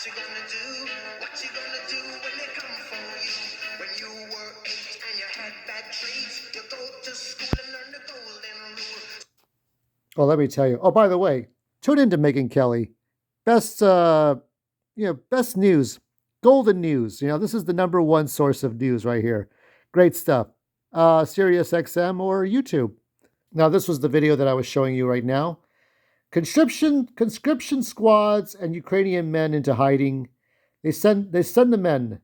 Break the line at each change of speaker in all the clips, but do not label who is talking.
you gonna do? What you gonna do when they come for you? When you were 8 and you had bad traits, you go to school and learn the golden rule.
Oh, let me tell you. Oh, by the way, tune into Megan Kelly. Best, best news, golden news. This is the number one source of news right here. Great stuff. Sirius XM or YouTube. Now, this was the video that I was showing you right now. Conscription squads and Ukrainian men into hiding. They send the men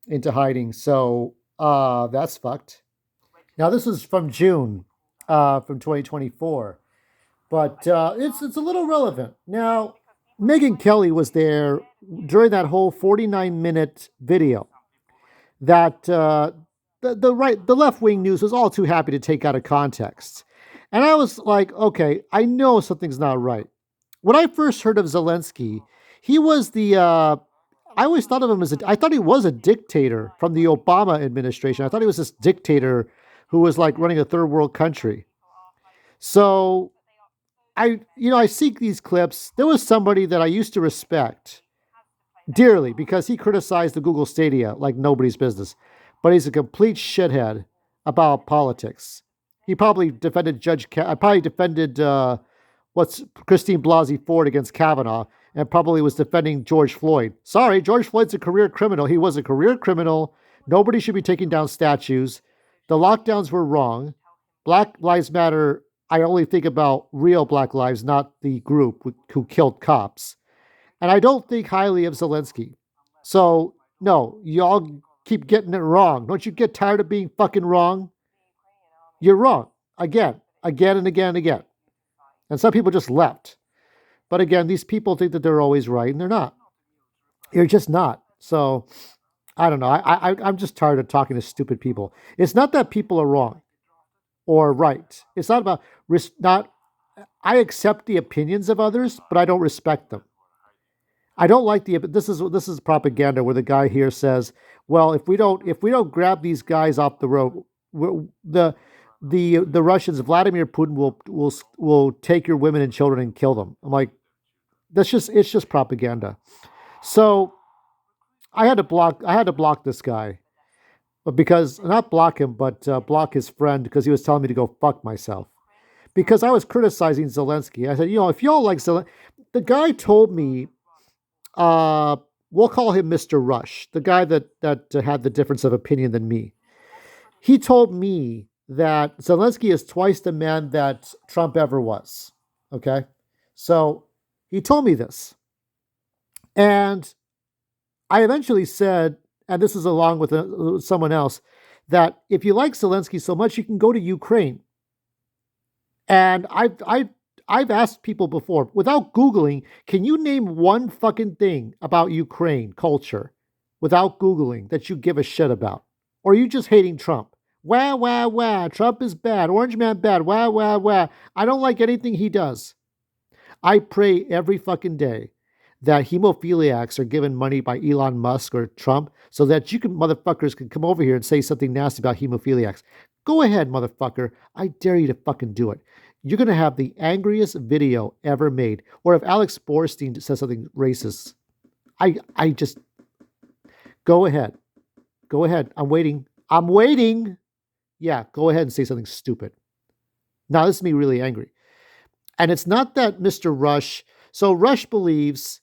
into hiding. So that's fucked. Now, this is from June, from 2024. But it's a little relevant. Now, Megyn Kelly was there during that whole 49-minute video that the left wing news was all too happy to take out of context, and I was like, okay, I know something's not right. When I first heard of Zelensky, he was the I always thought of him as I thought he was a dictator from the Obama administration. I thought he was this dictator who was like running a third world country. So I seek these clips. There was somebody that I used to respect dearly because he criticized the Google Stadia like nobody's business, but he's a complete shithead about politics. He probably defended I probably defended what's Christine Blasey Ford against Kavanaugh, and probably was defending George Floyd. Sorry, George Floyd's a career criminal. He was a career criminal. Nobody should be taking down statues. The lockdowns were wrong. Black Lives Matter. I only think about real Black lives, not the group who killed cops. And I don't think highly of Zelensky. So, no, y'all keep getting it wrong. Don't you get tired of being fucking wrong? You're wrong. Again and again and again. And some people just left. But again, these people think that they're always right, and they're not. You're just not. So, I don't know. I'm just tired of talking to stupid people. It's not that people are wrong or right. It's not about not. I accept the opinions of others, but I don't respect them. I don't like this is propaganda where the guy here says, well, if we don't grab these guys off the road, the Russians, Vladimir Putin will take your women and children and kill them. I'm like, it's just propaganda. So I had to block this guy, because not block him, but block his friend because he was telling me to go fuck myself. Because I was criticizing Zelensky. I said, if y'all like Zelensky, the guy told me, we'll call him Mr. Rush, the guy that had the difference of opinion than me. He told me that Zelensky is twice the man that Trump ever was. Okay, so he told me this, and I eventually said, and this is along with someone else, that if you like Zelensky so much, you can go to Ukraine. And I've asked people before, without Googling, can you name one fucking thing about Ukraine culture without Googling that you give a shit about? Or are you just hating Trump? Wah, wah, wah. Trump is bad. Orange man bad. Wah, wah, wah. I don't like anything he does. I pray every fucking day that hemophiliacs are given money by Elon Musk or Trump so that motherfuckers can come over here and say something nasty about hemophiliacs. Go ahead, motherfucker. I dare you to fucking do it. You're going to have the angriest video ever made. Or if Alex Borstein says something racist, I just, go ahead. Go ahead. I'm waiting. Yeah, go ahead and say something stupid. Now, this is me really angry. And it's not that Mr. Rush. So Rush believes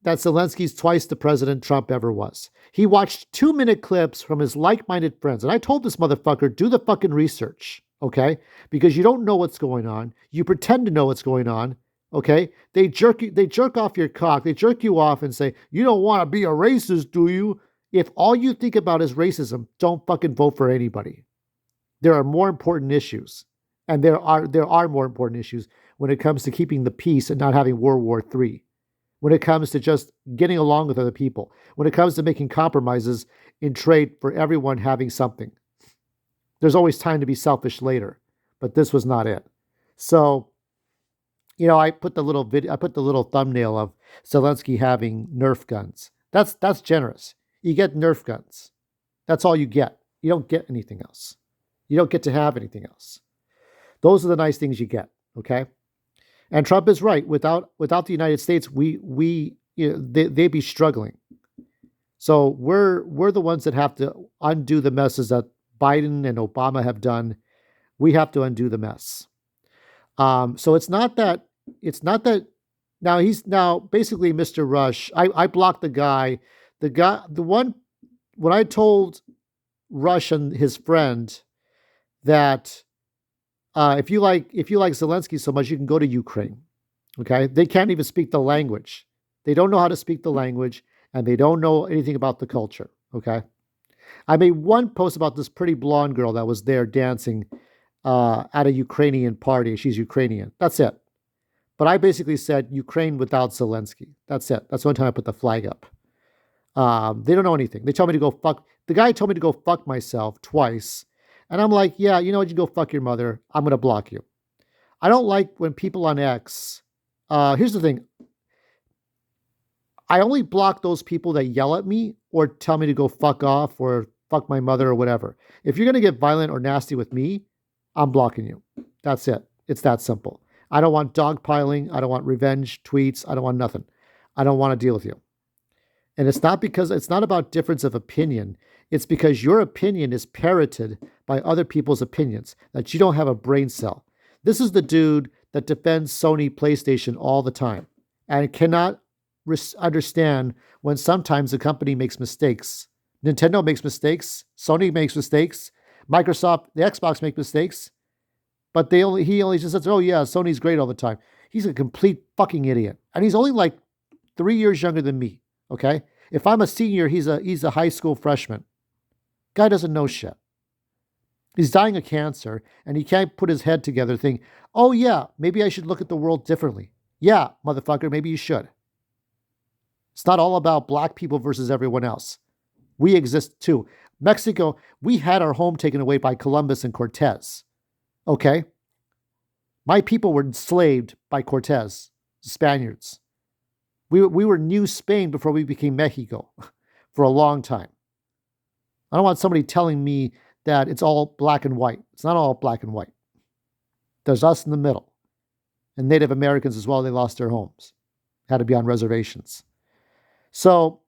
that Zelensky's twice the president Trump ever was. He watched 2-minute clips from his like-minded friends. And I told this motherfucker, do the fucking research, okay? Because you don't know what's going on. You pretend to know what's going on, okay? They jerk off your cock. They jerk you off and say, you don't want to be a racist, do you? If all you think about is racism, don't fucking vote for anybody. There are more important issues. And there are more important issues when it comes to keeping the peace and not having World War III. When it comes to just getting along with other people. When it comes to making compromises in trade for everyone having something. There's always time to be selfish later. But this was not it. So, I put the little thumbnail of Zelensky having Nerf guns. That's generous. You get Nerf guns. That's all you get. You don't get anything else. You don't get to have anything else. Those are the nice things you get, okay? And Trump is right. Without the United States, we they'd be struggling. So we're the ones that have to undo the messes that Biden and Obama have done. We have to undo the mess. So it's not that now he's now basically Mr. Rush. I blocked the one when I told Rush and his friend that if you like Zelensky so much, you can go to Ukraine. Okay, they can't even speak the language. They don't know how to speak the language, and they don't know anything about the culture. Okay, I made one post about this pretty blonde girl that was there dancing at a Ukrainian party. She's Ukrainian. That's it. But I basically said Ukraine without Zelensky. That's it. That's the only time I put the flag up. They don't know anything. They told me to go fuck. The guy told me to go fuck myself twice. And I'm like, yeah, you know what? You go fuck your mother. I'm going to block you. I don't like when people on X, here's the thing. I only block those people that yell at me or tell me to go fuck off or fuck my mother or whatever. If you're going to get violent or nasty with me, I'm blocking you. That's it. It's that simple. I don't want dogpiling. I don't want revenge tweets. I don't want nothing. I don't want to deal with you. And it's not about difference of opinion. It's because your opinion is parroted by other people's opinions, that you don't have a brain cell. This is the dude that defends Sony PlayStation all the time and cannot understand when sometimes the company makes mistakes. Nintendo makes mistakes. Sony makes mistakes. Microsoft, the Xbox make mistakes. But he only just says, oh yeah, Sony's great all the time. He's a complete fucking idiot. And he's only like 3 years younger than me. Okay? If I'm a senior, he's a high school freshman. Guy doesn't know shit. He's dying of cancer, and he can't put his head together thinking, oh yeah, maybe I should look at the world differently. Yeah, motherfucker, maybe you should. It's not all about black people versus everyone else. We exist too. Mexico, we had our home taken away by Columbus and Cortez. Okay? My people were enslaved by Cortez, the Spaniards. We were New Spain before we became Mexico for a long time. I don't want somebody telling me that it's all black and white. It's not all black and white. There's us in the middle. And Native Americans as well, they lost their homes. Had to be on reservations. So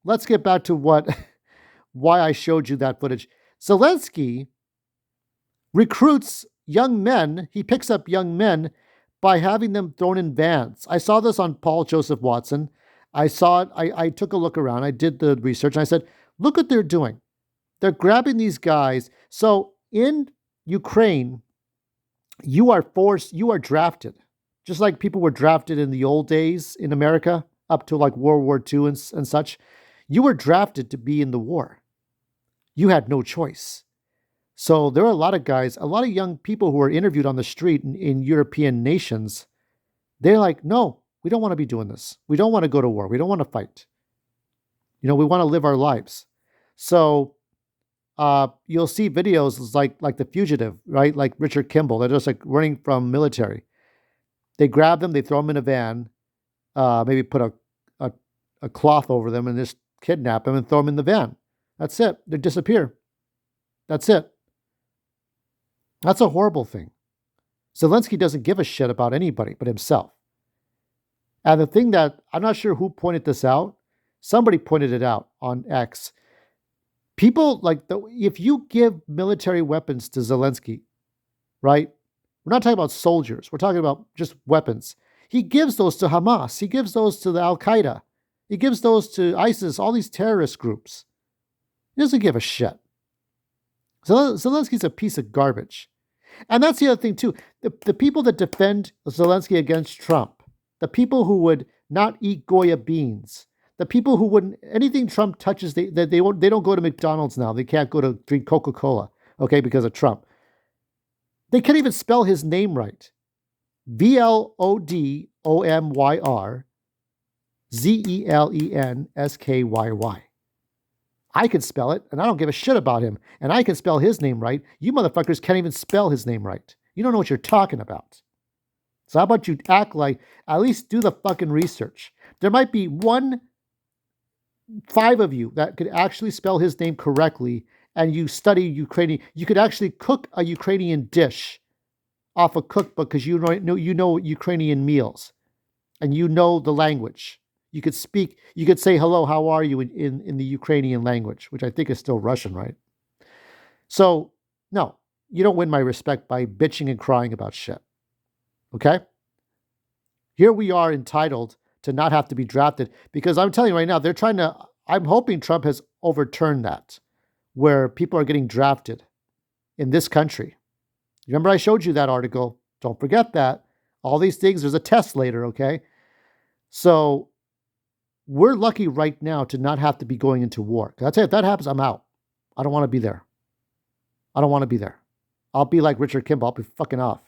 let's get back to why I showed you that footage. Zelensky recruits young men. He picks up young men by having them thrown in vans. I saw this on Paul Joseph Watson. I saw it. I took a look around. I did the research. And I said, look what they're doing. They're grabbing these guys. So in Ukraine, you are drafted. Just like people were drafted in the old days in America, up to like World War II and such. You were drafted to be in the war. You had no choice. So there are a lot of guys, a lot of young people who are interviewed on the street in European nations. They're like, no, we don't want to be doing this. We don't want to go to war. We don't want to fight. We want to live our lives. So you'll see videos like The Fugitive, right? Like Richard Kimball. They're just like running from military. They grab them, they throw them in a van, maybe put a cloth over them and just kidnap them and throw them in the van. That's it. They disappear. That's it. That's a horrible thing. Zelensky doesn't give a shit about anybody but himself. And the thing that, I'm not sure who pointed this out. Somebody pointed it out on X. People if you give military weapons to Zelensky, right? We're not talking about soldiers. We're talking about just weapons. He gives those to Hamas. He gives those to the Al-Qaeda. He gives those to ISIS, all these terrorist groups. He doesn't give a shit. Zelensky's a piece of garbage. And that's the other thing, too. The people that defend Zelensky against Trump, the people who would not eat Goya beans, the people who wouldn't, anything Trump touches, they don't go to McDonald's now. They can't go to drink Coca-Cola, okay, because of Trump. They can't even spell his name right. Volodymyr Zelenskyy. I can spell it, and I don't give a shit about him. And I can spell his name right. You motherfuckers can't even spell his name right. You don't know what you're talking about. So how about you act like, at least do the fucking research. There might be 5 of you that could actually spell his name correctly, and you study Ukrainian. You could actually cook a Ukrainian dish off a cookbook because you know Ukrainian meals, and you know the language. you could speak, you could say hello, how are you in the Ukrainian language, which I think is still Russian, right? So, no, you don't win my respect by bitching and crying about shit. Okay? Here we are entitled to not have to be drafted because I'm telling you right now, they're trying to, I'm hoping Trump has overturned that where people are getting drafted in this country. Remember, I showed you that article. Don't forget that. All these things, there's a test later, okay? So we're lucky right now to not have to be going into war. I'll tell you, if that happens, I'm out. I don't want to be there. I don't want to be there. I'll be like Richard Kimball. I'll be fucking off.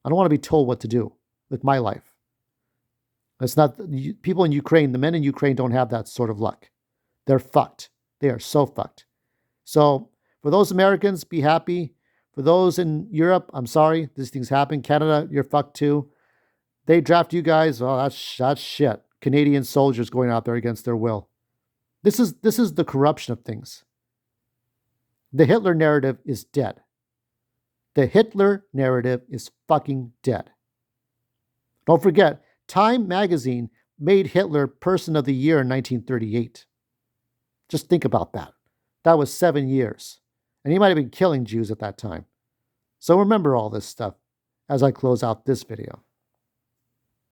I don't want to be told what to do with my life. It's not people in Ukraine, the men in Ukraine don't have that sort of luck. They're fucked. They are so fucked. So for those Americans, be happy. For those in Europe, I'm sorry. These things happen. Canada, you're fucked too. They draft you guys. Oh, that's shit. Canadian soldiers going out there against their will. This is the corruption of things. The Hitler narrative is dead. The Hitler narrative is fucking dead. Don't forget, Time magazine made Hitler Person of the Year in 1938. Just think about that. That was 7 years. And he might have been killing Jews at that time. So remember all this stuff as I close out this video.